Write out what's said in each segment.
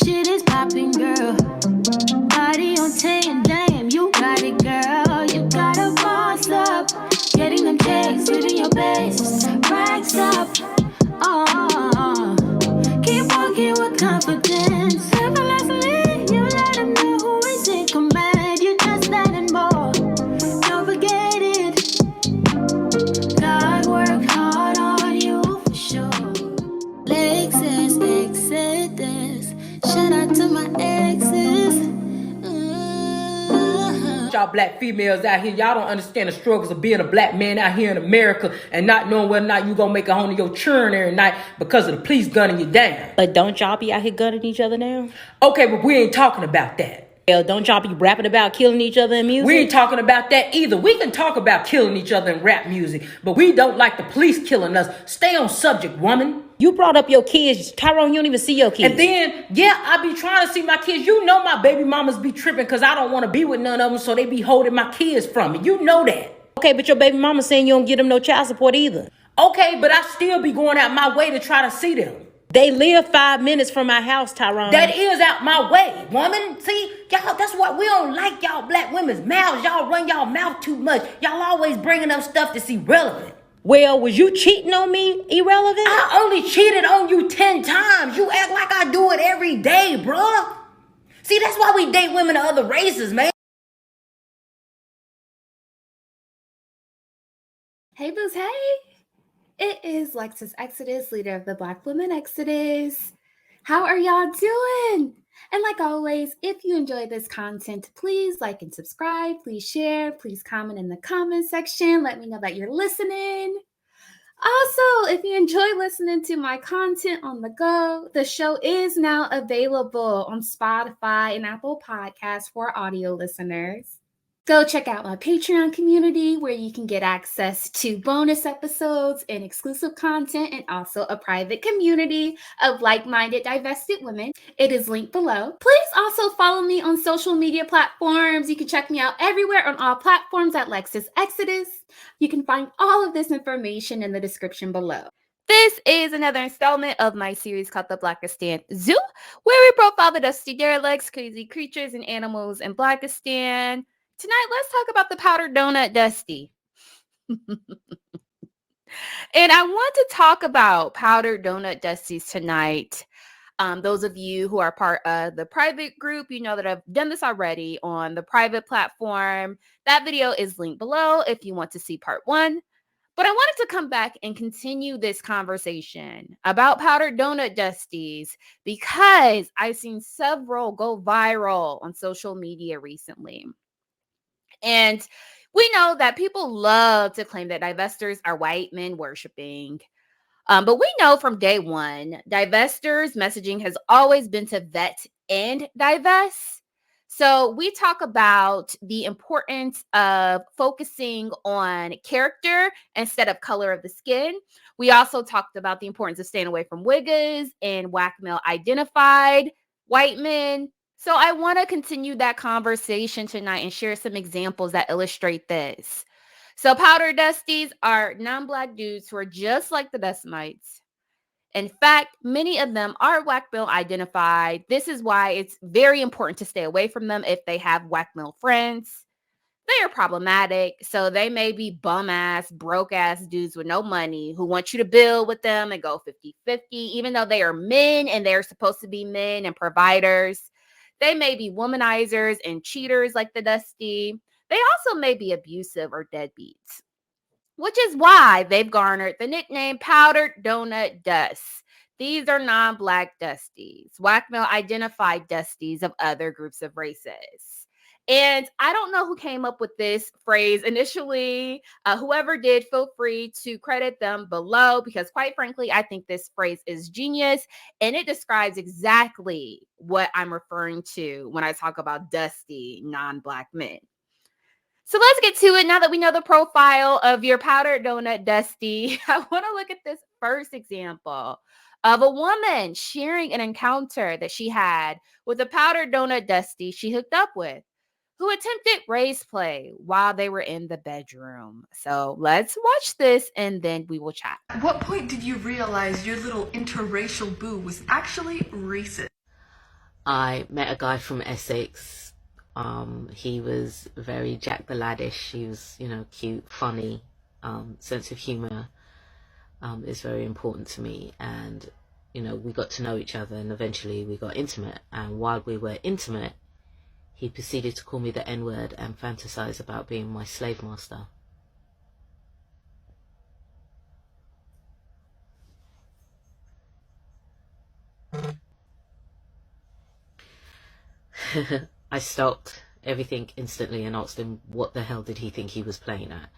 shit is popping, girl. Body on 10, damn, you got it, girl. You gotta boss up. Getting them checks, living your best. Racks up. Oh, keep walking with confidence. Effortlessly, you let them know who is in command. You just that and more. Don't forget it. God worked hard on you for sure. Lexus, Exodus. Shout out to my exes. Y'all black females out here, y'all don't understand the struggles of being a black man out here in America and not knowing whether or not you gonna make it home to your children every night because of the police gunning you down. But don't y'all be out here gunning each other now? Okay, but we ain't talking about that. Hell, don't y'all be rapping about killing each other in music? We ain't talking about that either. We can talk about killing each other in rap music, but we don't like the police killing us. Stay on subject, woman. You brought up your kids. Tyrone, you don't even see your kids. And then, yeah, I be trying to see my kids. You know my baby mamas be tripping because I don't want to be with none of them, so they be holding my kids from me. You know that. Okay, but your baby mama saying you don't give them no child support either. Okay, but I still be going out my way to try to see them. They live 5 minutes from my house, Tyrone. That is out my way, woman. See, y'all, that's why we don't like y'all black women's mouths. Y'all run y'all mouth too much. Y'all always bringing up stuff that's irrelevant. Well, was you cheating on me irrelevant? I only cheated on you 10 times. You act like I do it every day, bruh. See, that's why we date women of other races, man. Hey, boos, hey. It is Lexus Exodus, leader of the Black Women Exodus. How are y'all doing? And like always, if you enjoy this content, please like and subscribe. Please share. Please comment in the comment section. Let me know that you're listening. Also, if you enjoy listening to my content on the go, the show is now available on Spotify and Apple Podcasts for audio listeners. Go check out my Patreon community where you can get access to bonus episodes and exclusive content and also a private community of like-minded divested women. It is linked below. Please also follow me on social media platforms. You can check me out everywhere on all platforms at Lexus Exodus. You can find all of this information in the description below. This is another installment of my series called the Blackistan Zoo, where we profile the dusty derelicts, crazy creatures, and animals in Blackistan. Tonight, let's talk about the powdered donut Dusty. And I want to talk about powdered donut Dusties tonight. Those of you who are part of the private group, you know that I've done this already on the private platform. That video is linked below if you want to see part 1. But I wanted to come back and continue this conversation about powdered donut Dusties because I've seen several go viral on social media recently. And we know that people love to claim that divestors are white men worshiping. But we know from day one, divestors' messaging has always been to vet and divest. So we talk about the importance of focusing on character instead of color of the skin. We also talked about the importance of staying away from wiggas and whack male identified white men. So I want to continue that conversation tonight and share some examples that illustrate this. So powder dusties are non-black dudes who are just like the Dustmites. In fact, many of them are whack male identified. This is why it's very important to stay away from them if they have whack male friends. They are problematic. So they may be bum ass, broke ass dudes with no money who want you to build with them and go 50-50, even though they are men and they're supposed to be men and providers. They may be womanizers and cheaters like the Dusty. They also may be abusive or deadbeats, which is why they've garnered the nickname Powdered Donut Dusts. These are non-black Dusties, whack male identified Dusties of other groups of races. And I don't know who came up with this phrase initially. Whoever did, feel free to credit them below because quite frankly, I think this phrase is genius and it describes exactly what I'm referring to when I talk about dusty non-black men. So let's get to it. Now that we know the profile of your powdered donut Dusty, I want to look at this first example of a woman sharing an encounter that she had with a powdered donut Dusty she hooked up with, who attempted race play while they were in the bedroom. So let's watch this and then we will chat. At what point did you realize your little interracial boo was actually racist? I met a guy from Essex. He was very Jack the Laddish. He was, cute, funny, sense of humour is very important to me. And, we got to know each other and eventually we got intimate. And while we were intimate, he proceeded to call me the N-word and fantasize about being my slave master. I stopped everything instantly and asked him what the hell did he think he was playing at.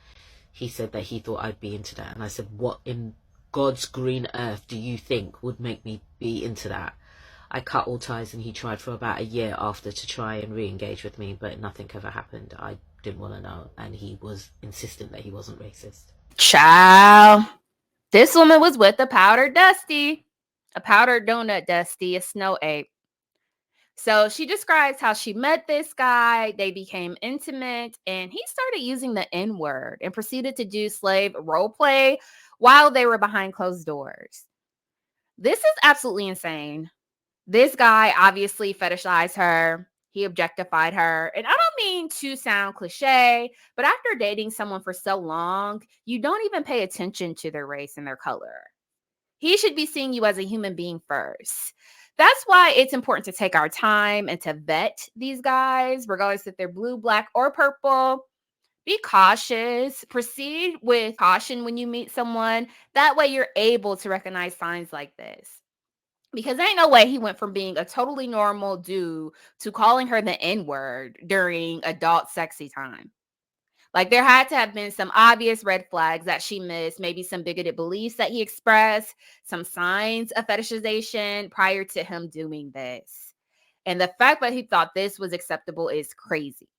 He said that he thought I'd be into that, and I said, what in God's green earth do you think would make me be into that? I cut all ties and he tried for about a year after to try and re-engage with me, but nothing ever happened. I didn't want to know, and he was insistent that he wasn't racist. Child, this woman was with a powdered Dusty, a powdered donut Dusty, a snow ape. So she describes how she met this guy, they became intimate, and he started using the N-word and proceeded to do slave role play while they were behind closed doors. This is absolutely insane. This guy obviously fetishized her. He objectified her. And I don't mean to sound cliche, but after dating someone for so long, you don't even pay attention to their race and their color. He should be seeing you as a human being first. That's why it's important to take our time and to vet these guys, regardless if they're blue, black, or purple. Be cautious. Proceed with caution when you meet someone. That way you're able to recognize signs like this. Because there ain't no way he went from being a totally normal dude to calling her the N-word during adult sexy time. Like, there had to have been some obvious red flags that she missed, maybe some bigoted beliefs that he expressed, some signs of fetishization prior to him doing this. And the fact that he thought this was acceptable is crazy.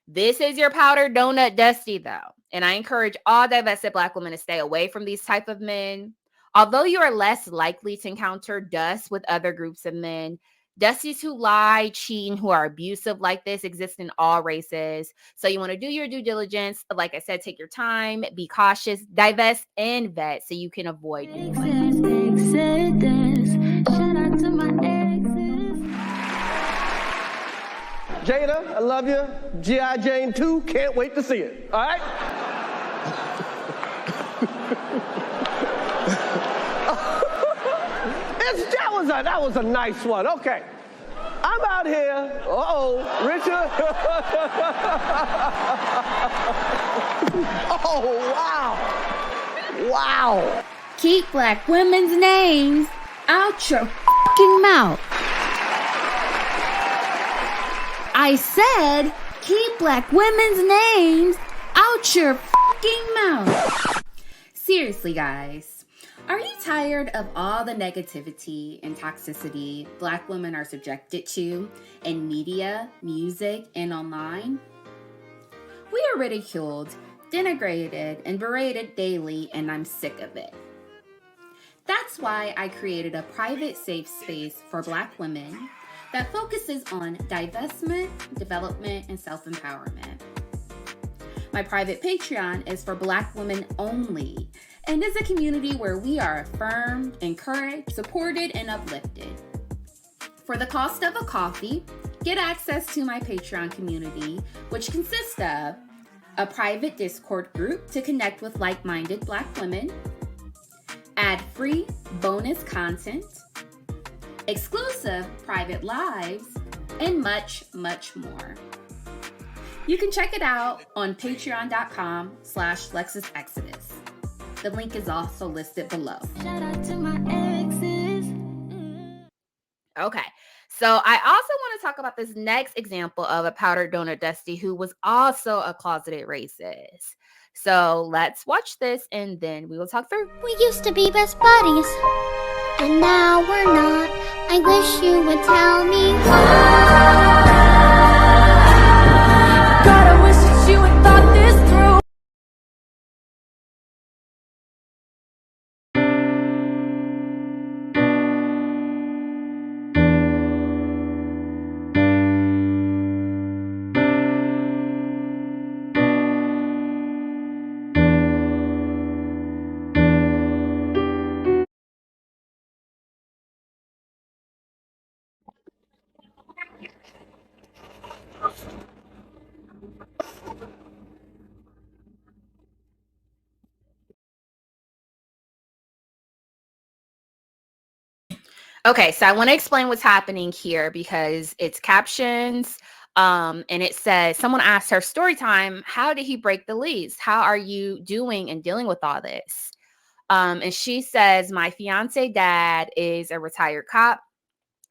This is your powdered donut Dusty, though. And I encourage all divested Black women to stay away from these type of men. Although you are less likely to encounter dust with other groups of men, Dusties who lie, cheat, and who are abusive like this exist in all races. So you want to do your due diligence. Like I said, take your time, be cautious, divest, and vet so you can avoid being like this. Shout out to my exes. Jada, I love you. G.I. Jane 2, can't wait to see it. All right? That was a nice one. Okay. I'm out here. Richard. Oh, wow. Wow. Keep Black women's names out your fucking mouth. I said, keep Black women's names out your fucking mouth. Seriously, guys. Are you tired of all the negativity and toxicity Black women are subjected to in media, music, and online? We are ridiculed, denigrated, and berated daily, and I'm sick of it. That's why I created a private safe space for Black women that focuses on divestment, development, and self-empowerment. My private Patreon is for Black women only, and is a community where we are affirmed, encouraged, supported, and uplifted. For the cost of a coffee, get access to my Patreon community, which consists of a private Discord group to connect with like-minded Black women, ad-free bonus content, exclusive private lives, and much, much more. You can check it out on patreon.com/LexisExodus. The link is also listed below. Shout out to my exes. Okay. So I also want to talk about this next example of a powdered donut Dusty who was also a closeted racist. So let's watch this and then we will talk through. We used to be best buddies, and now we're not. I wish you would tell me why. God, I wish that you had thought this through. Okay, so I want to explain what's happening here because it's captions. And it says, someone asked her story time, how did he break the lease? How are you doing and dealing with all this? And she says, my fiance dad is a retired cop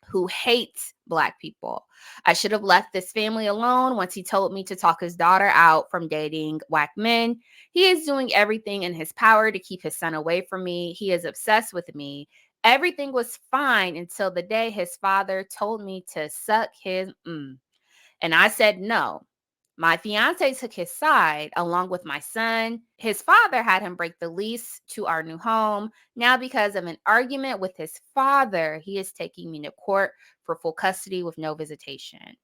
who hates Black people. I should have left this family alone once he told me to talk his daughter out from dating whack men. He is doing everything in his power to keep his son away from me. He is obsessed with me. Everything was fine until the day his father told me to suck his and I said no. My fiance took his side along with my son. His father had him break the lease to our new home. Now, because of an argument with his father, he is taking me to court for full custody with no visitation.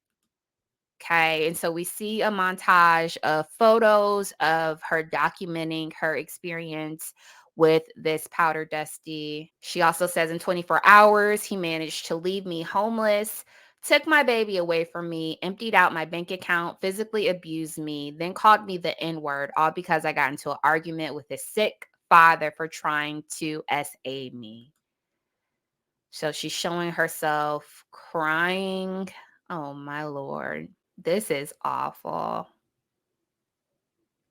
Okay. And so we see a montage of photos of her documenting her experience with this powder dusty. She also says in 24 hours, he managed to leave me homeless, took my baby away from me, emptied out my bank account, physically abused me, then called me the N-word, all because I got into an argument with his sick father for trying to SA me. So she's showing herself crying. Oh my Lord. This is awful.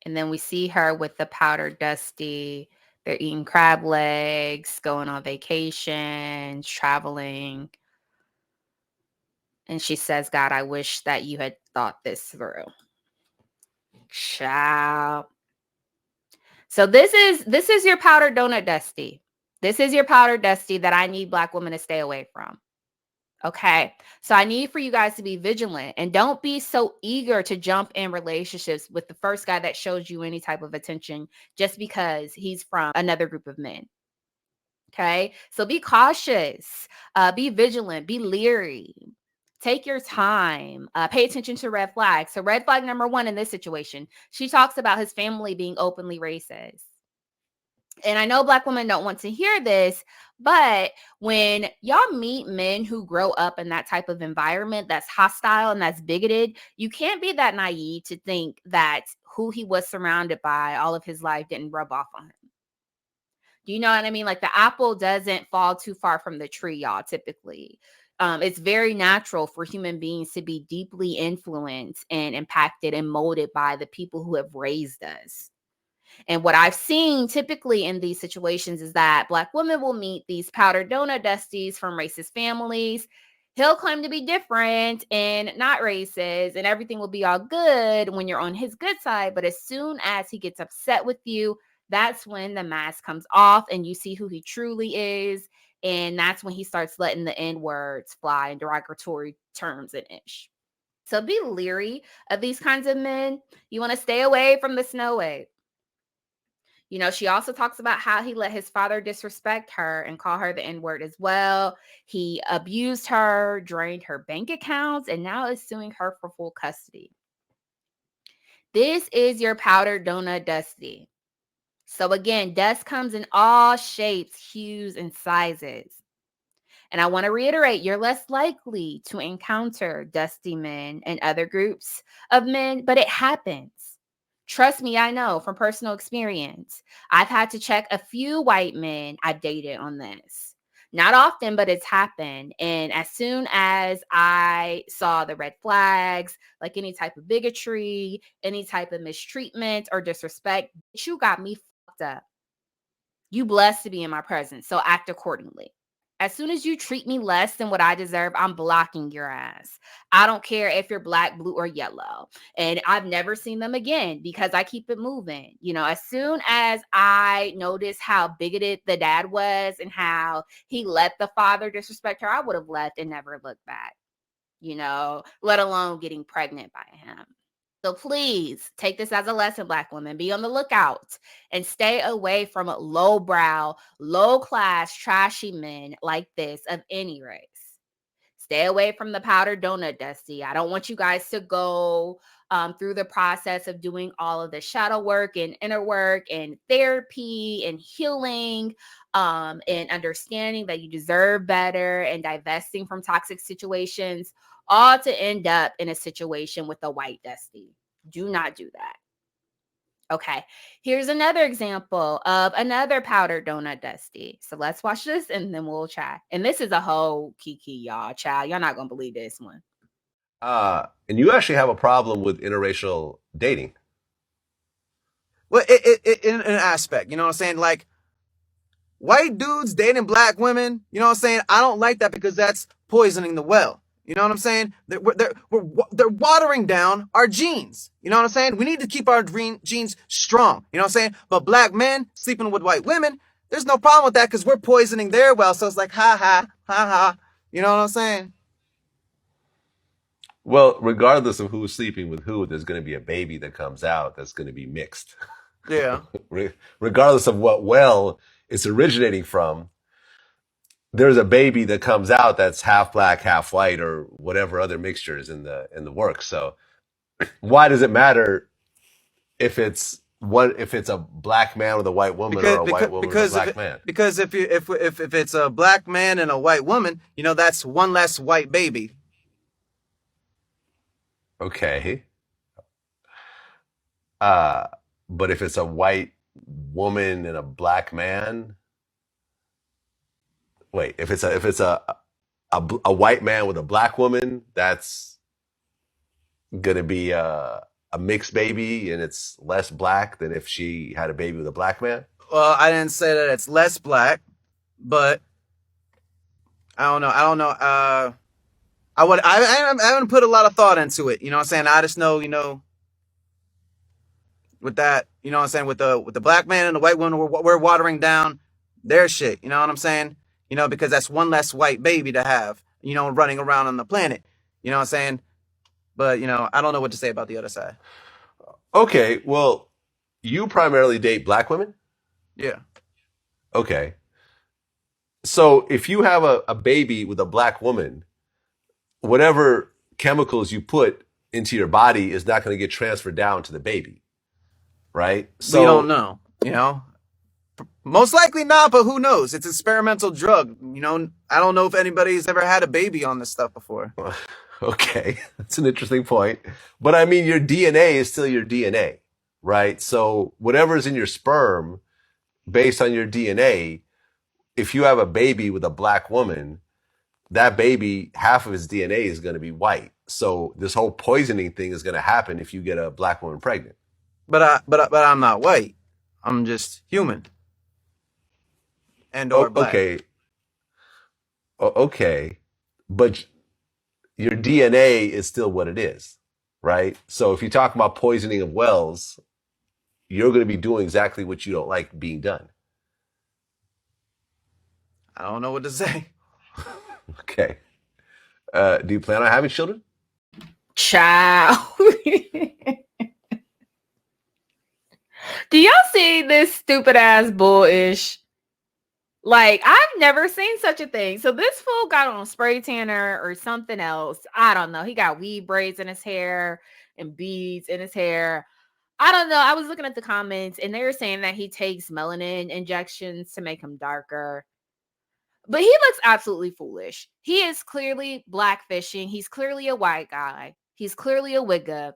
And then we see her with the powder dusty. They're eating crab legs, going on vacations, traveling. And she says, God, I wish that you had thought this through. Ciao. So this is your powder donut dusty. This is your powder dusty that I need Black women to stay away from. Okay. So I need for you guys to be vigilant and don't be so eager to jump in relationships with the first guy that shows you any type of attention just because he's from another group of men. Okay. So be cautious, be vigilant, be leery. Take your time. Pay attention to red flags. So red flag number 1 in this situation, she talks about his family being openly racist. And I know Black women don't want to hear this, but when y'all meet men who grow up in that type of environment that's hostile and that's bigoted, you can't be that naive to think that who he was surrounded by all of his life didn't rub off on him. Do you know what I mean? Like the apple doesn't fall too far from the tree, y'all, typically. It's very natural for human beings to be deeply influenced and impacted and molded by the people who have raised us. And what I've seen typically in these situations is that Black women will meet these powder donut dusties from racist families. He'll claim to be different and not racist, and everything will be all good when you're on his good side. But as soon as he gets upset with you, that's when the mask comes off and you see who he truly is. And that's when he starts letting the N words fly and derogatory terms and ish. So be leery of these kinds of men. You want to stay away from the snow wave. You know, she also talks about how he let his father disrespect her and call her the N-word as well. He abused her, drained her bank accounts, and now is suing her for full custody. This is your powdered donut dusty. So again, dust comes in all shapes, hues, and sizes. And I want to reiterate, you're less likely to encounter dusty men and other groups of men, but it happens. Trust me, I know from personal experience. I've had to check a few white men I've dated on this. Not often, but it's happened. And as soon as I saw the red flags, like any type of bigotry, any type of mistreatment or disrespect, you got me fucked up. You blessed to be in my presence, so act accordingly. As soon as you treat me less than what I deserve, I'm blocking your ass. I don't care if you're black, blue, or yellow. And I've never seen them again because I keep it moving. You know, as soon as I noticed how bigoted the dad was and how he let the father disrespect her, I would have left and never looked back, you know, let alone getting pregnant by him. So please take this as a lesson, Black women. Be on the lookout and stay away from lowbrow, low-class, trashy men like this of any race. Stay away from the powdered donut dusty. I don't want you guys to go through the process of doing all of the shadow work and inner work and therapy and healing and understanding that you deserve better and divesting from toxic situations, all to end up in a situation with a white dusty. Do not do that. Okay, here's another example of another powdered donut Dusty. So let's watch this and then we'll chat. And this is a whole kiki, y'all. Child, y'all not gonna believe this one. And you actually have a problem with interracial dating. Well, in an aspect, you know what I'm saying? Like, white dudes dating black women, you know what I'm saying? I don't like that because that's poisoning the well. You know what I'm saying? They're watering down our genes. You know what I'm saying? We need to keep our genes strong. You know what I'm saying? But black men sleeping with white women, there's no problem with that because we're poisoning their well. So it's like, ha ha, ha ha. You know what I'm saying? Well, regardless of who's sleeping with who, there's going to be a baby that comes out that's going to be mixed. Yeah. Regardless of what well it's originating from, there's a baby that comes out that's half black, half white, or whatever other mixtures in the works. So why does it matter if it's a black man with a white woman or a white woman with a black man? Because if it's a black man and a white woman, you know, that's one less white baby. Okay. But if it's a white woman and a black man, wait, if it's a white man with a black woman, that's gonna be a mixed baby and it's less black than if she had a baby with a black man? Well, I didn't say that it's less black, but I don't know. I haven't put a lot of thought into it. You know what I'm saying? I just know, you know, with that, you know what I'm saying, with the black man and the white woman, we're watering down their shit. You know what I'm saying? You know, because that's one less white baby to have, you know, running around on the planet. You know what I'm saying? But, you know, I don't know what to say about the other side. Okay, well, you primarily date black women? Yeah. Okay. So if you have a baby with a black woman, whatever chemicals you put into your body is not going to get transferred down to the baby, right? So we don't know, you know. Most likely not, but who knows? It's an experimental drug. You know, I don't know if anybody's ever had a baby on this stuff before. Okay, that's an interesting point. But I mean, your DNA is still your DNA, right? So whatever's in your sperm, based on your DNA, if you have a baby with a black woman, that baby, half of his DNA is going to be white. So this whole poisoning thing is going to happen if you get a black woman pregnant. But I'm not white. I'm just human. And or black. Okay. Okay. But your DNA is still what it is, right? So if you talk about poisoning of wells, you're going to be doing exactly what you don't like being done. I don't know what to say. Okay. Do you plan on having children? Child. Do y'all see this stupid ass bullish? Like, I've never seen such a thing. So this fool got on spray tanner or something else. I don't know. He got weed braids in his hair and beads in his hair. I don't know. I was looking at the comments and they were saying that he takes melanin injections to make him darker. But he looks absolutely foolish. He is clearly blackfishing. He's clearly a white guy. He's clearly a wigga.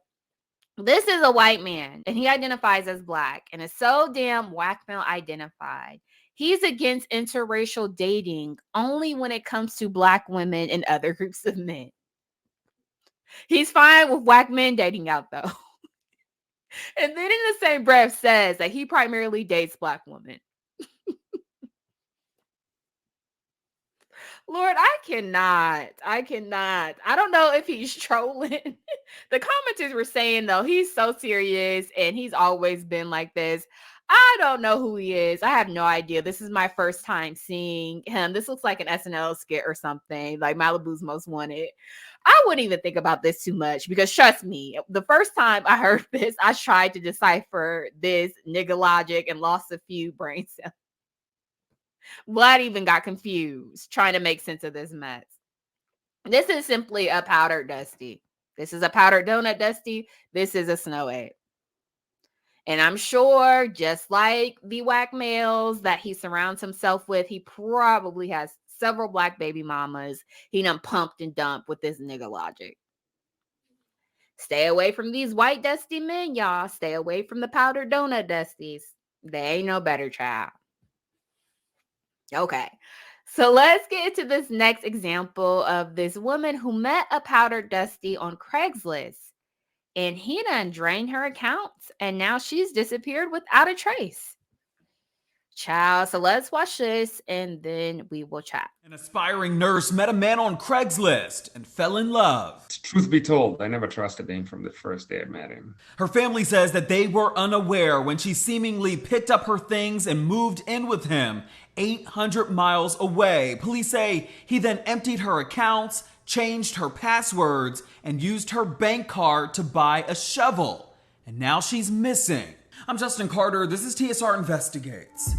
This is a white man, and he identifies as black, and is so damn whack male identified. He's against interracial dating only when it comes to black women and other groups of men. He's fine with black men dating out, though. And then in the same breath says that he primarily dates black women. Lord, I cannot. I don't know if he's trolling. The commenters were saying, though, he's so serious and he's always been like this. I don't know who he is. I have no idea. This is my first time seeing him. This looks like an SNL skit or something, like Malibu's Most Wanted. I wouldn't even think about this too much because trust me, the first time I heard this, I tried to decipher this nigga logic and lost a few brain cells. Vlad even got confused trying to make sense of this mess. This is simply a powdered Dusty. This is a powdered donut Dusty. This is a snow egg. And I'm sure, just like the whack males that he surrounds himself with, he probably has several black baby mamas he done pumped and dumped with this nigga logic. Stay away from these white dusty men, y'all. Stay away from the powdered donut dusties. They ain't no better, child. Okay. So let's get into this next example of this woman who met a powdered dusty on Craigslist. And he done drained her accounts, and now she's disappeared without a trace. Child, so let's watch this and then we will chat. An aspiring nurse met a man on Craigslist and fell in love. Truth be told, I never trusted him from the first day I met him. Her family says that they were unaware when she seemingly picked up her things and moved in with him 800 miles away. Police say he then emptied her accounts, changed her passwords, and used her bank card to buy a shovel. And now she's missing. I'm Justin Carter. This is TSR Investigates.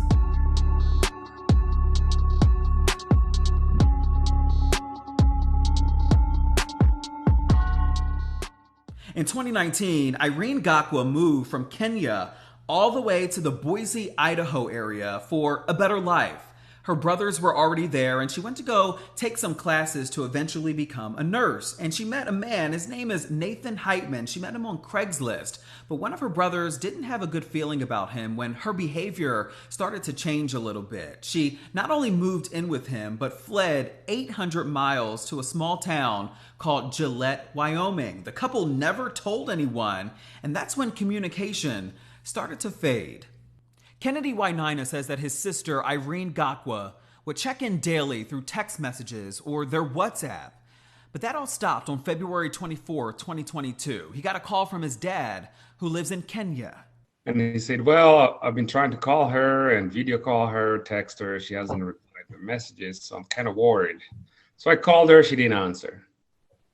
In 2019, Irene Gakwa moved from Kenya all the way to the Boise, Idaho area for a better life. Her brothers were already there, and she went to go take some classes to eventually become a nurse. And she met a man. His name is Nathan Heitman. She met him on Craigslist. But one of her brothers didn't have a good feeling about him when her behavior started to change a little bit. She not only moved in with him, but fled 800 miles to a small town called Gillette, Wyoming. The couple never told anyone, and that's when communication started to fade. Kennedy Wainaina says that his sister, Irene Gakwa, would check in daily through text messages or their WhatsApp. But that all stopped on February 24, 2022. He got a call from his dad, who lives in Kenya. And he said, well, I've been trying to call her and video call her, text her. She hasn't replied to messages, so I'm kind of worried. So I called her, she didn't answer.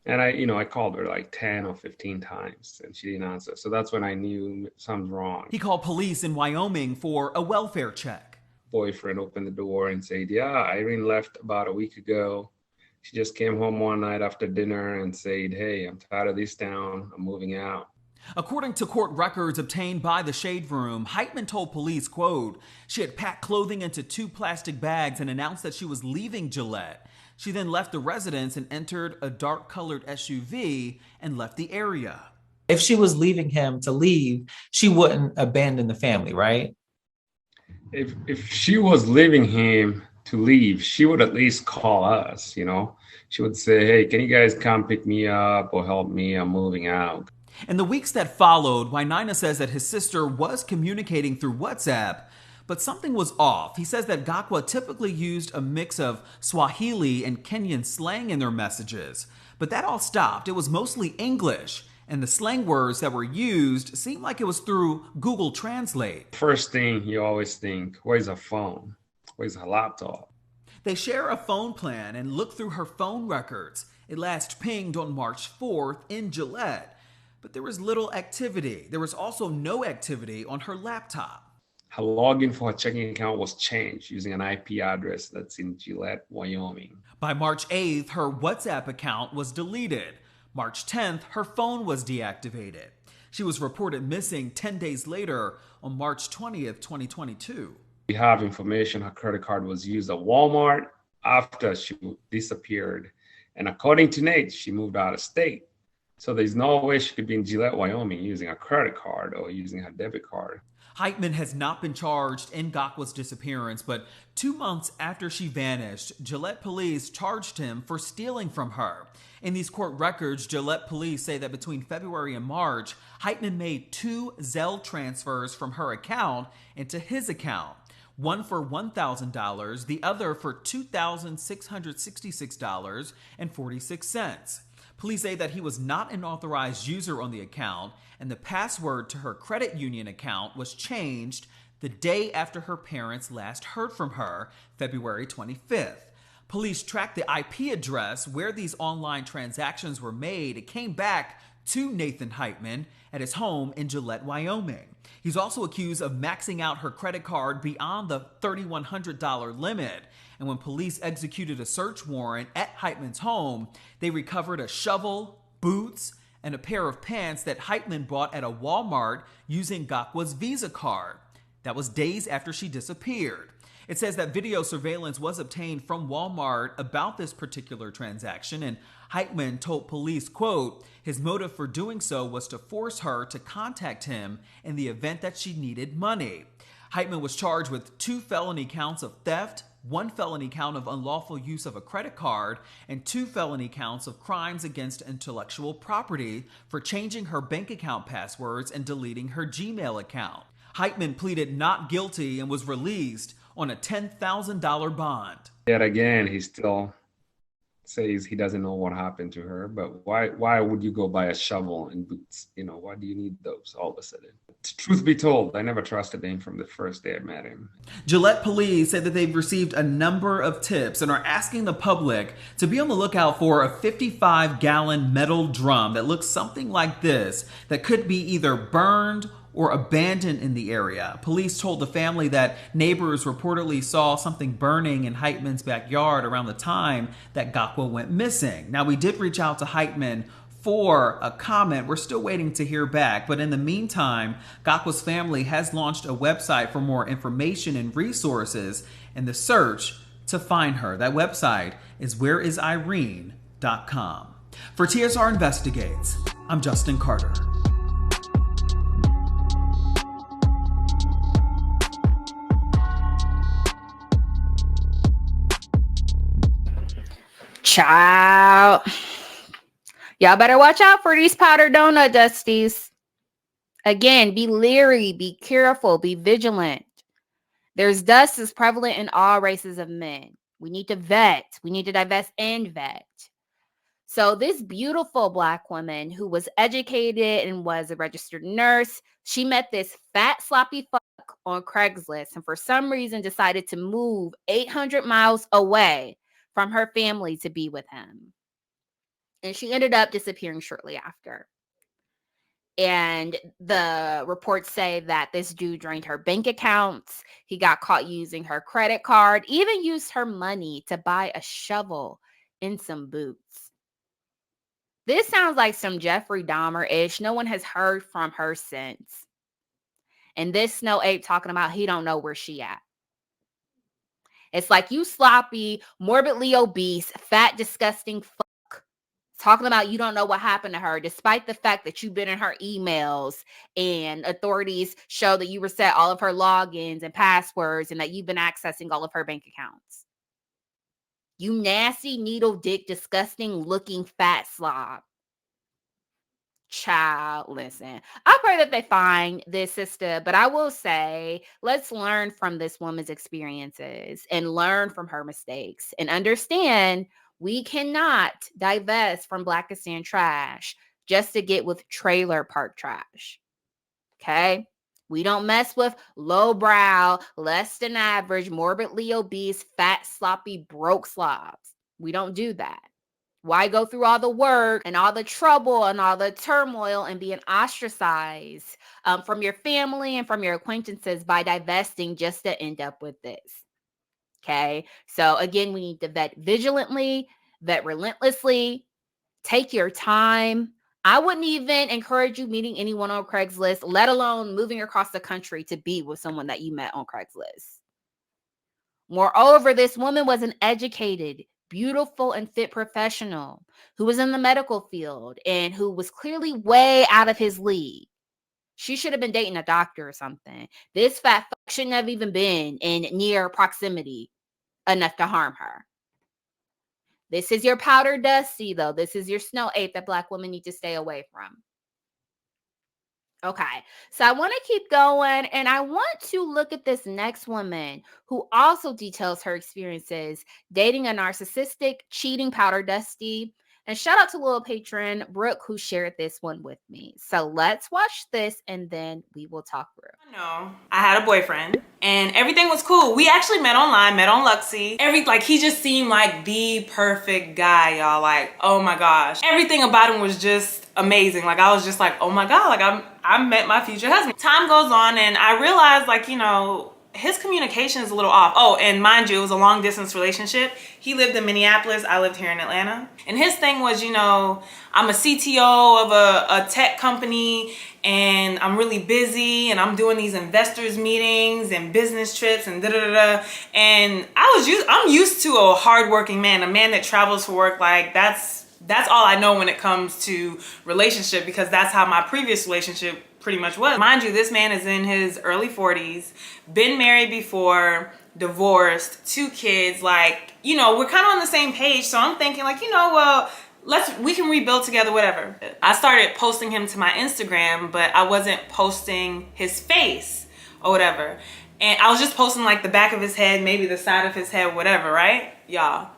And I called her like 10 or 15 times and she didn't answer. So that's when I knew something's wrong. He called police in Wyoming for a welfare check. Boyfriend opened the door and said, yeah, Irene left about a week ago. She just came home one night after dinner and said, hey, I'm tired of this town. I'm moving out. According to court records obtained by the Shade Room, Heitman told police, quote, she had packed clothing into 2 plastic bags and announced that she was leaving Gillette. She then left the residence and entered a dark-colored SUV and left the area. If she was leaving him to leave, she wouldn't abandon the family, right? If she was leaving him to leave, she would at least call us, She would say, hey, can you guys come pick me up or help me? I'm moving out. In the weeks that followed, Wainaina says that his sister was communicating through WhatsApp, but something was off. He says that Gakwa typically used a mix of Swahili and Kenyan slang in their messages. But that all stopped. It was mostly English, and the slang words that were used seemed like it was through Google Translate. First thing you always think, where's her phone? Where's her laptop? They share a phone plan and look through her phone records. It last pinged on March 4th in Gillette, but there was little activity. There was also no activity on her laptop. Her login for her checking account was changed using an IP address that's in Gillette, Wyoming. By March 8th, her WhatsApp account was deleted. March 10th, her phone was deactivated. She was reported missing 10 days later on March 20th, 2022. We have information her credit card was used at Walmart after she disappeared. And according to Nate, she moved out of state. So there's no way she could be in Gillette, Wyoming using a credit card or using her debit card. Heitman has not been charged in Gakwa's disappearance, but 2 months after she vanished, Gillette police charged him for stealing from her. In these court records, Gillette police say that between February and March, Heitman made 2 Zelle transfers from her account into his account. One for $1,000, the other for $2,666.46. Police say that he was not an authorized user on the account, and the password to her credit union account was changed the day after her parents last heard from her, February 25th. Police tracked the IP address where these online transactions were made. It came back to Nathan Heitman at his home in Gillette, Wyoming. He's also accused of maxing out her credit card beyond the $3,100 limit. And when police executed a search warrant at Heitman's home, they recovered a shovel, boots, and a pair of pants that Heitman bought at a Walmart using Gakwa's Visa card. That was days after she disappeared. It says that video surveillance was obtained from Walmart about this particular transaction, and Heitman told police, quote, his motive for doing so was to force her to contact him in the event that she needed money. Heitman was charged with 2 felony counts of theft, 1 felony count of unlawful use of a credit card, and 2 felony counts of crimes against intellectual property for changing her bank account passwords and deleting her Gmail account. Heitman pleaded not guilty and was released on a $10,000 bond. Yet again, he still says he doesn't know what happened to her, but why would you go buy a shovel and boots? Why do you need those all of a sudden? Truth be told, I never trusted him from the first day I met him. Gillette police said that they've received a number of tips and are asking the public to be on the lookout for a 55-gallon metal drum that looks something like this that could be either burned or abandoned in the area. Police told the family that neighbors reportedly saw something burning in Heitman's backyard around the time that Gakwa went missing. Now, we did reach out to Heitman for a comment. We're still waiting to hear back. But in the meantime, Gakwa's family has launched a website for more information and resources in the search to find her. That website is whereisirene.com. For TSR Investigates, I'm Justin Carter. Child. Y'all better watch out for these powdered donut dusties. Again, be leery, be careful, be vigilant. There's dust is prevalent in all races of men. We need to vet. We need to divest and vet. So this beautiful Black woman who was educated and was a registered nurse, she met this fat, sloppy fuck on Craigslist and for some reason decided to move 800 miles away from her family to be with him. And she ended up disappearing shortly after. And the reports say that this dude drained her bank accounts. He got caught using her credit card, even used her money to buy a shovel and some boots. This sounds like some Jeffrey Dahmer-ish. No one has heard from her since. And this snow ape talking about he don't know where she at. It's like you sloppy, morbidly obese, fat, disgusting fuck talking about you don't know what happened to her, despite the fact that you've been in her emails and authorities show that you reset all of her logins and passwords and that you've been accessing all of her bank accounts. You nasty, needle dick, disgusting looking fat slob. Child, listen, I pray that they find this sister, but I will say, let's learn from this woman's experiences and learn from her mistakes and understand we cannot divest from Blackistan trash just to get with trailer park trash. Okay? We don't mess with lowbrow, less than average, morbidly obese, fat, sloppy, broke slobs. We don't do that. Why go through all the work and all the trouble and all the turmoil and being ostracized from your family and from your acquaintances by divesting just to end up with this? Okay. So again, we need to vet vigilantly, vet relentlessly, take your time. I wouldn't even encourage you meeting anyone on Craigslist, let alone moving across the country to be with someone that you met on Craigslist. Moreover, this woman was an educated, beautiful, and fit professional who was in the medical field and who was clearly way out of his league. She should have been dating a doctor or something. This fat fuck shouldn't have even been in near proximity enough to harm her. This is your powder dusty, though. This is your snow ape that Black women need to stay away from. Okay, so I want to keep going, and I want to look at this next woman who also details her experiences dating a narcissistic, cheating powder dusty. And shout out to little patron Brooke who shared this one with me. So let's watch this and then we will talk through. No, I had a boyfriend and everything was cool. We actually met online, met on Luxy. He just seemed like the perfect guy, y'all. Like, oh my gosh. Everything about him was just amazing. Like, I was just like, oh my God, like I met my future husband. Time goes on and I realized his communication is a little off. Oh, and mind you, it was a long distance relationship. He lived in Minneapolis, I lived here in Atlanta. And his thing was, I'm a CTO of a tech company and I'm really busy and I'm doing these investors meetings and business trips and da-da-da-da. And I'm used to a hardworking man, a man that travels for work. Like that's all I know when it comes to relationship, because that's how my previous relationship pretty much was. Mind you, this man is in his early 40s, been married before, divorced, 2 kids. Like, you know, we're kind of on the same page. So I'm thinking like, you know, well, we can rebuild together, whatever. I started posting him to my Instagram, but I wasn't posting his face or whatever. And I was just posting like the back of his head, maybe the side of his head, whatever, right? Y'all,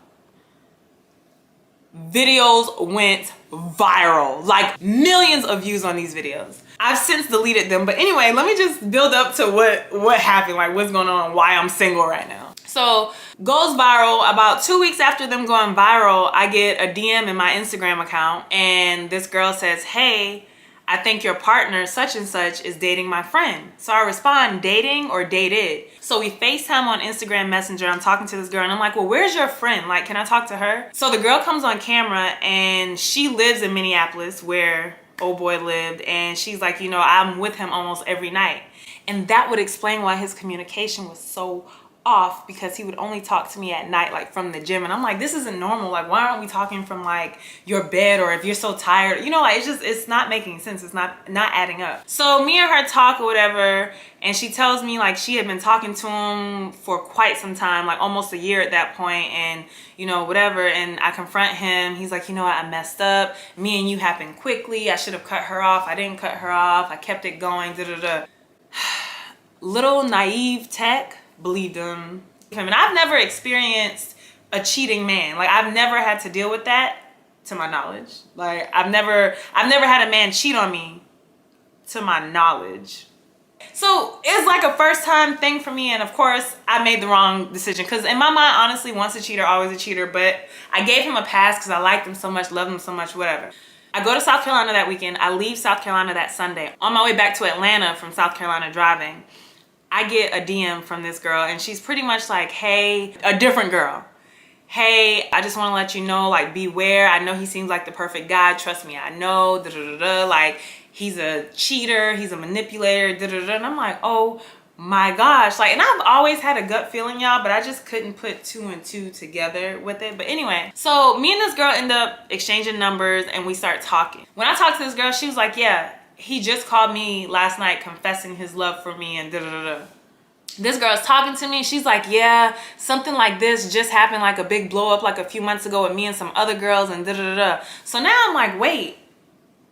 videos went viral, like millions of views on these videos. I've since deleted them, but anyway, let me just build up to what happened, like what's going on, why I'm single right now. So goes viral. About 2 weeks after them going viral, I get a DM in my Instagram account, and this girl says, hey, I think your partner such and such is dating my friend. So I respond, dating or dated? So we FaceTime on Instagram Messenger. I'm talking to this girl and I'm like, well, where's your friend? Like, can I talk to her? So the girl comes on camera and she lives in Minneapolis where old boy lived. And she's like, you know, I'm with him almost every night. And that would explain why his communication was so off, because he would only talk to me at night, like from the gym. And I'm like, this isn't normal. Like, why aren't we talking from like your bed, or if you're so tired, you know, like it's not making sense. It's not adding up. So me and her talk or whatever, and she tells me like she had been talking to him for quite some time, like almost a year at that point, and you know, whatever. And I confront him. He's like, you know what, I messed up. Me and you happened quickly. I should have cut her off. I didn't cut her off. I kept it going. Little naive tech believed him. And I've never experienced a cheating man. Like, I've never had to deal with that, to my knowledge. Like, I've never had a man cheat on me, to my knowledge. So it's like a first time thing for me. And of course I made the wrong decision, because in my mind, honestly, once a cheater, always a cheater. But I gave him a pass because I liked him so much, loved him so much, whatever. I go to South Carolina that weekend. I leave South Carolina that Sunday. On my way back to Atlanta from South Carolina driving, I get a DM from this girl, and she's pretty much like, hey, a different girl. Hey, I just want to let you know, like, beware. I know he seems like the perfect guy. Trust me, I know. Like, he's a cheater. He's a manipulator. And I'm like, oh my gosh. Like, and I've always had a gut feeling, y'all, but I just couldn't put 2 and 2 together with it. But anyway, so me and this girl end up exchanging numbers, and we start talking. When I talked to this girl, she was like, yeah, he just called me last night confessing his love for me and This girl's talking to me. She's like, yeah, something like this just happened, like a big blow up like a few months ago with me and some other girls and So now I'm like, wait,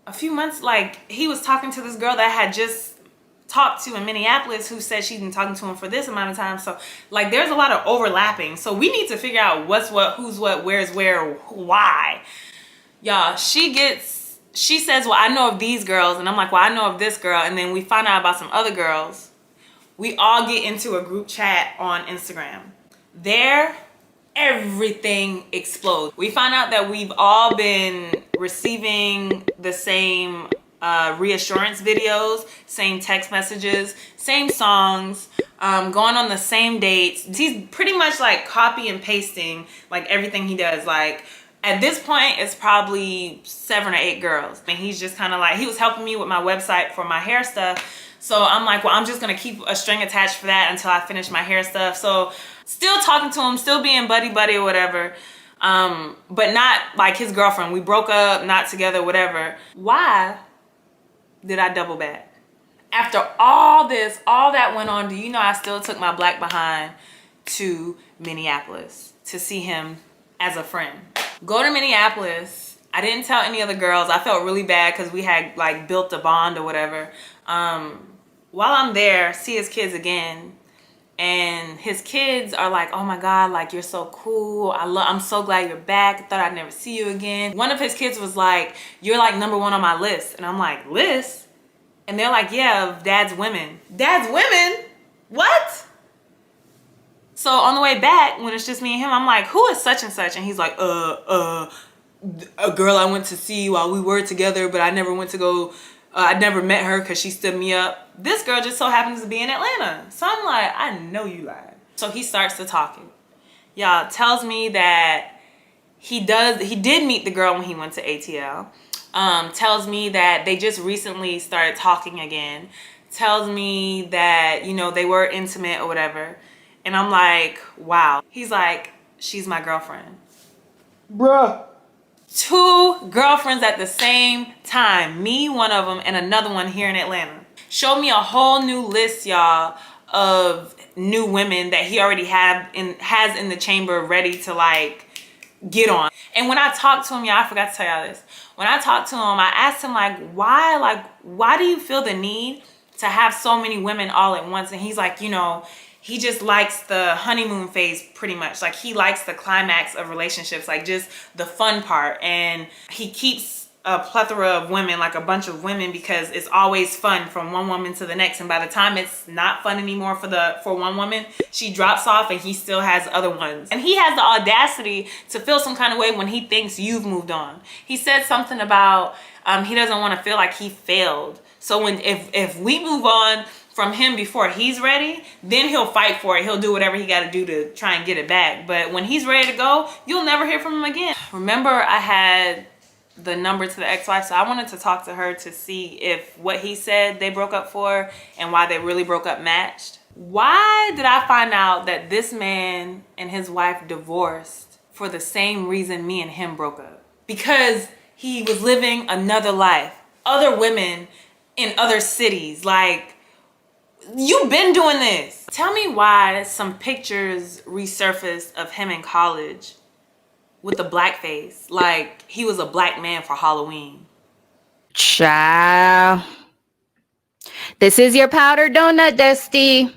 a few months, like he was talking to this girl that I had just talked to in Minneapolis, who said she'd been talking to him for this amount of time. So like, there's a lot of overlapping. So we need to figure out what's what, who's what, where's where, why. Y'all, she says, well, I know of these girls. And I'm like, well, I know of this girl. And then we find out about some other girls. We all get into a group chat on Instagram. There, everything explodes. We find out that we've all been receiving the same reassurance videos, same text messages, same songs, going on the same dates. He's pretty much like copy and pasting like everything he does. Like, at this point, it's probably 7 or 8 girls. And he's just kind of like, he was helping me with my website for my hair stuff. So I'm like, well, I'm just going to keep a string attached for that until I finish my hair stuff. So still talking to him, still being buddy or whatever. But not like his girlfriend. We broke up, not together, whatever. Why did I double back? After all this, all that went on, do you know I still took my black behind to Minneapolis to see him as a friend? Go to Minneapolis. I didn't tell any other girls. I felt really bad because we had like built a bond or whatever. While I'm there, see his kids again, and his kids are like, oh my God, like you're so cool. I'm so glad you're back. I thought I'd never see you again. One of his kids was like, you're like #1 on my list. And I'm like, list? And they're like, yeah, of dad's women. Dad's women? What? So on the way back, when it's just me and him, I'm like, who is such and such? And he's like, a girl I went to see while we were together, but I never went to go, I never met her because she stood me up. This girl just so happens to be in Atlanta. So I'm like, I know you lied. So he starts to talking. Y'all, tells me that he did meet the girl when he went to ATL. tells me that they just recently started talking again, tells me that, you know, they were intimate or whatever. And I'm like, wow. He's like, she's my girlfriend. Bruh. 2 girlfriends at the same time. Me, one of them, and another one here in Atlanta. Showed me a whole new list, y'all, of new women that he already has in the chamber ready to like get on. And when I talked to him, y'all, I forgot to tell y'all this. When I talked to him, I asked him why do you feel the need to have so many women all at once? And he's like, you know, he just likes the honeymoon phase pretty much. Like he likes the climax of relationships, like just the fun part. And he keeps a plethora of women, like a bunch of women, because it's always fun from one woman to the next. And by the time it's not fun anymore for one woman, she drops off and he still has other ones. And he has the audacity to feel some kind of way when he thinks you've moved on. He said something about he doesn't want to feel like he failed. So if we move on from him before he's ready, then he'll fight for it. He'll do whatever he got to do to try and get it back. But when he's ready to go, you'll never hear from him again. Remember, I had the number to the ex-wife, so I wanted to talk to her to see if what he said they broke up for and why they really broke up matched. Why did I find out that this man and his wife divorced for the same reason me and him broke up? Because he was living another life, other women in other cities. Like, you've been doing this. Tell me why some pictures resurfaced of him in college with the blackface, like he was a black man for Halloween. Child. This is your powdered donut, Dusty.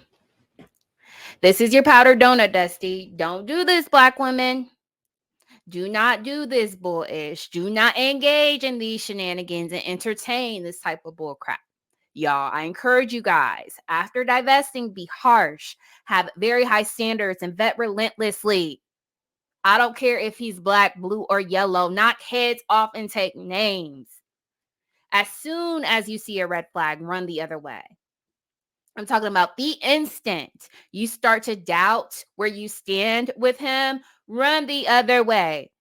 This is your powdered donut, Dusty. Don't do this, black women. Do not do this bullish. Do not engage in these shenanigans and entertain this type of bullcrap. Y'all, I encourage you guys, after divesting, be harsh, have very high standards, and vet relentlessly. I don't care if he's black, blue, or yellow. Knock heads off and take names. As soon as you see a red flag, run the other way. I'm talking about the instant you start to doubt where you stand with him, run the other way.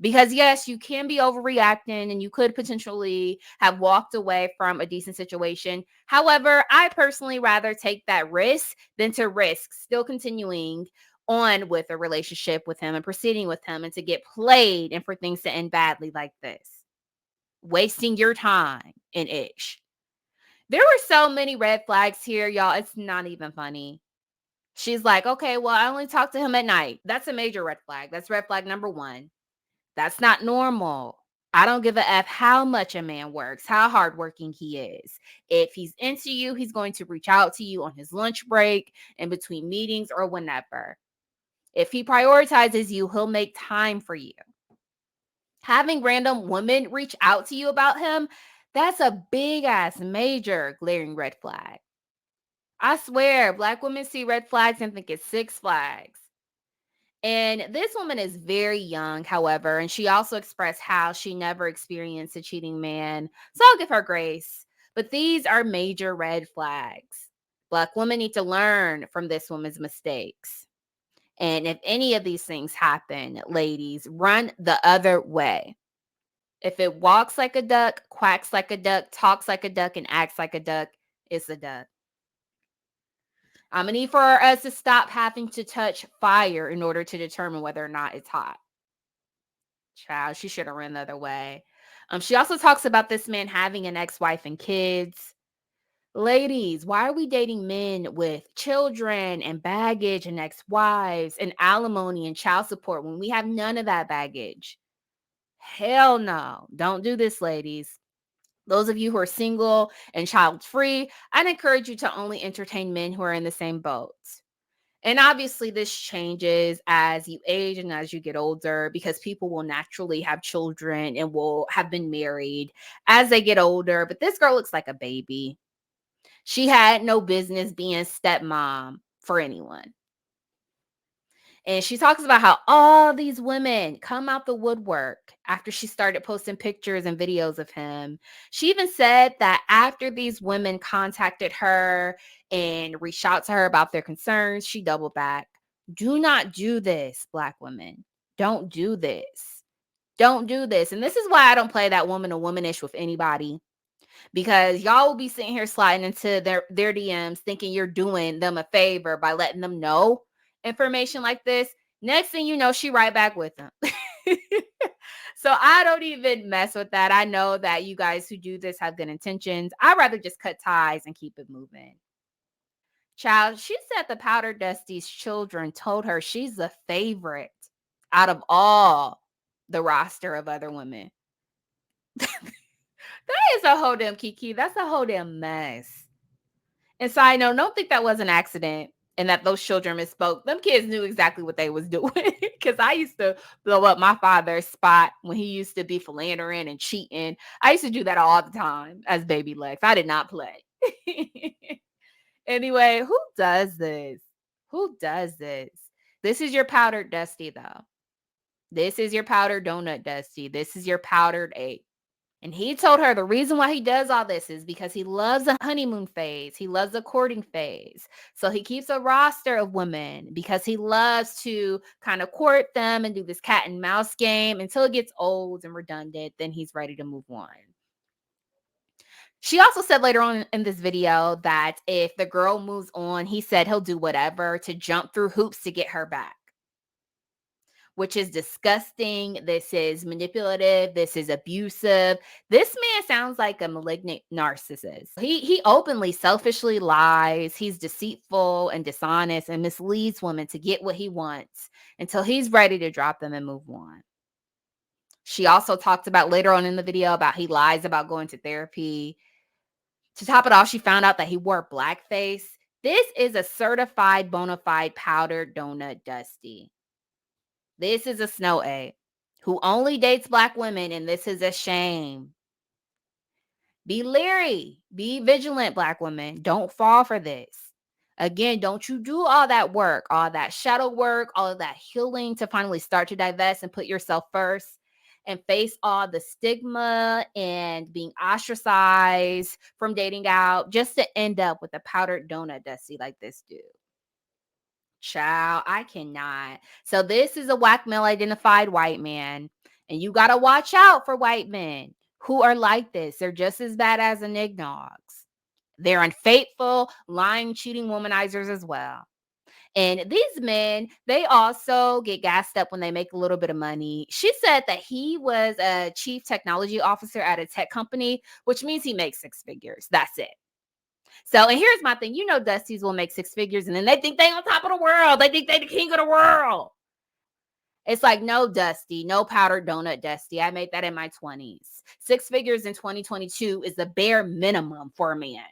Because yes, you can be overreacting and you could potentially have walked away from a decent situation. However, I personally rather take that risk than to risk still continuing on with a relationship with him and proceeding with him and to get played and for things to end badly like this. Wasting your time and ish. There were so many red flags here, y'all. It's not even funny. She's like, okay, well, I only talk to him at night. That's a major red flag. That's red flag number 1. That's not normal. I don't give a F how much a man works, how hardworking he is. If he's into you, he's going to reach out to you on his lunch break, in between meetings, or whenever. If he prioritizes you, he'll make time for you. Having random women reach out to you about him, that's a big ass major glaring red flag. I swear, black women see red flags and think it's 6 flags. And this woman is very young, however, and she also expressed how she never experienced a cheating man. So I'll give her grace. But these are major red flags. Black women need to learn from this woman's mistakes. And if any of these things happen, ladies, run the other way. If it walks like a duck, quacks like a duck, talks like a duck, and acts like a duck, it's a duck. I'm going to need for us to stop having to touch fire in order to determine whether or not it's hot. Child, she should have run the other way. She also talks about this man having an ex-wife and kids. Ladies, why are we dating men with children and baggage and ex-wives and alimony and child support when we have none of that baggage? Hell no. Don't do this, ladies. Those of you who are single and child-free, I'd encourage you to only entertain men who are in the same boat. And obviously this changes as you age and as you get older because people will naturally have children and will have been married as they get older. But this girl looks like a baby. She had no business being stepmom for anyone. And she talks about how all these women come out the woodwork after she started posting pictures and videos of him. She even said that after these women contacted her and reached out to her about their concerns, she doubled back. Do not do this, Black women. Don't do this. Don't do this. And this is why I don't play that woman to womanish with anybody, because y'all will be sitting here sliding into their DMs thinking you're doing them a favor by letting them know information like this. Next thing you know, she right back with them. So I don't even mess with that. I know that you guys who do this have good intentions. I'd rather just cut ties and keep it moving. Child, she said the Powder Dusty's children told her she's the favorite out of all the roster of other women. That is a whole damn Kiki. That's a whole damn mess. And side note, don't think that was an accident and that those children misspoke. Them kids knew exactly what they was doing, because I used to blow up my father's spot when he used to be philandering and cheating. I used to do that all the time as baby Lex. I did not play. Anyway, who does this? Who does this? This is your powdered Dusty, though. This is your powdered donut Dusty. This is your powdered egg. And he told her the reason why he does all this is because he loves the honeymoon phase. He loves the courting phase. So he keeps a roster of women because he loves to kind of court them and do this cat and mouse game until it gets old and redundant. Then he's ready to move on. She also said later on in this video that if the girl moves on, he said he'll do whatever to jump through hoops to get her back, which is disgusting. This is manipulative. This is abusive. This man sounds like a malignant narcissist. He openly, selfishly lies. He's deceitful and dishonest and misleads women to get what he wants until he's ready to drop them and move on. She also talked about later on in the video about he lies about going to therapy. To top it off, she found out that he wore blackface. This is a certified bona fide powdered donut Dusty. This is a snow egg who only dates black women, and this is a shame. Be leery. Be vigilant, black women. Don't fall for this. Again, don't you do all that work, all that shadow work, all of that healing to finally start to divest and put yourself first and face all the stigma and being ostracized from dating out just to end up with a powdered donut Dusty like this dude. Child, I cannot. So this is a whack male identified white man. And you got to watch out for white men who are like this. They're just as bad as the nignogs. They're unfaithful, lying, cheating womanizers as well. And these men, they also get gassed up when they make a little bit of money. She said that he was a chief technology officer at a tech company, which means he makes six figures. That's it. So, and here's my thing. You know, Dusties will make six figures and then they think they on top of the world. They think they the king of the world. It's like, no, Dusty, no powdered donut Dusty. I made that in my 20s. Six figures in 2022 is the bare minimum for a man.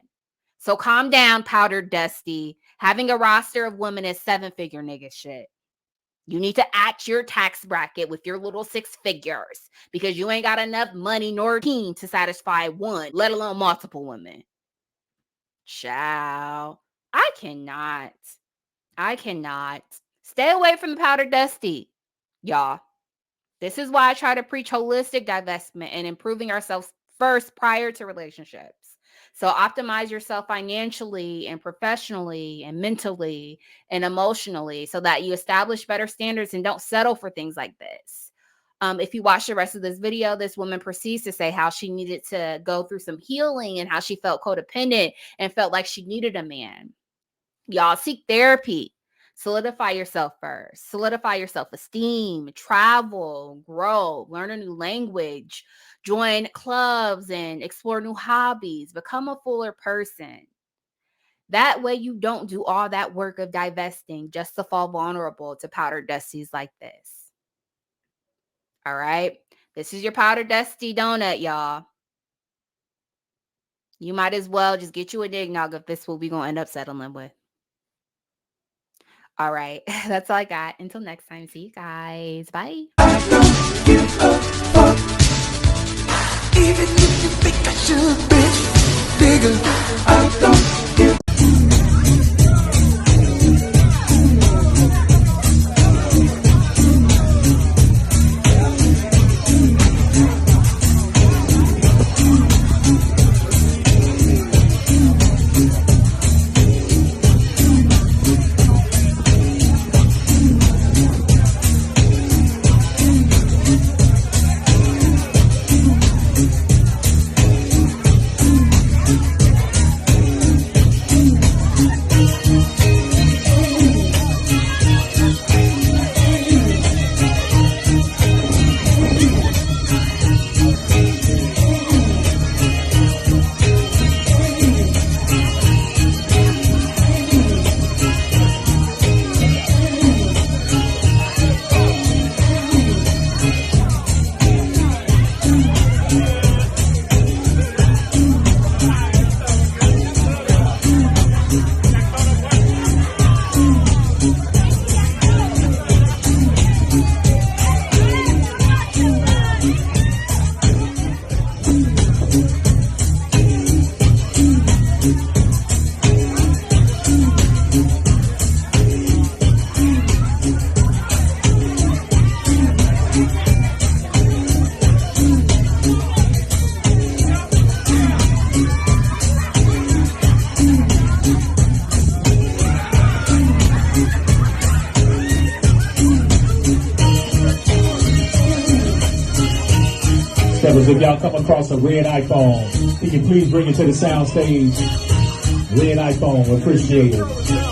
So calm down, powdered Dusty. Having a roster of women is seven-figure nigga shit. You need to act your tax bracket with your little six figures because you ain't got enough money nor team to satisfy one, let alone multiple women. Child, I cannot. Stay away from the powdered Dusty, y'all. This is why I try to preach holistic divestment and improving ourselves first prior to relationships. So optimize yourself financially and professionally and mentally and emotionally so that you establish better standards and don't settle for things like this. If you watch the rest of this video, this woman proceeds to say how she needed to go through some healing and how she felt codependent and felt like she needed a man. Y'all, seek therapy. Solidify yourself first. Solidify your self-esteem. Travel, grow, learn a new language, join clubs and explore new hobbies. Become a fuller person. That way you don't do all that work of divesting just to fall vulnerable to powdered Dusties like this. All right? This is your powdered Dusty donut, y'all. You might as well just get you a eggnog if this is what we're going to end up settling with. All right. That's all I got. Until next time. See you guys. Bye. Even if you think I should, bitch, bigger, I don't give. Fellas, if y'all come across a red iPhone, can you please bring it to the sound stage? Red iPhone, appreciate it.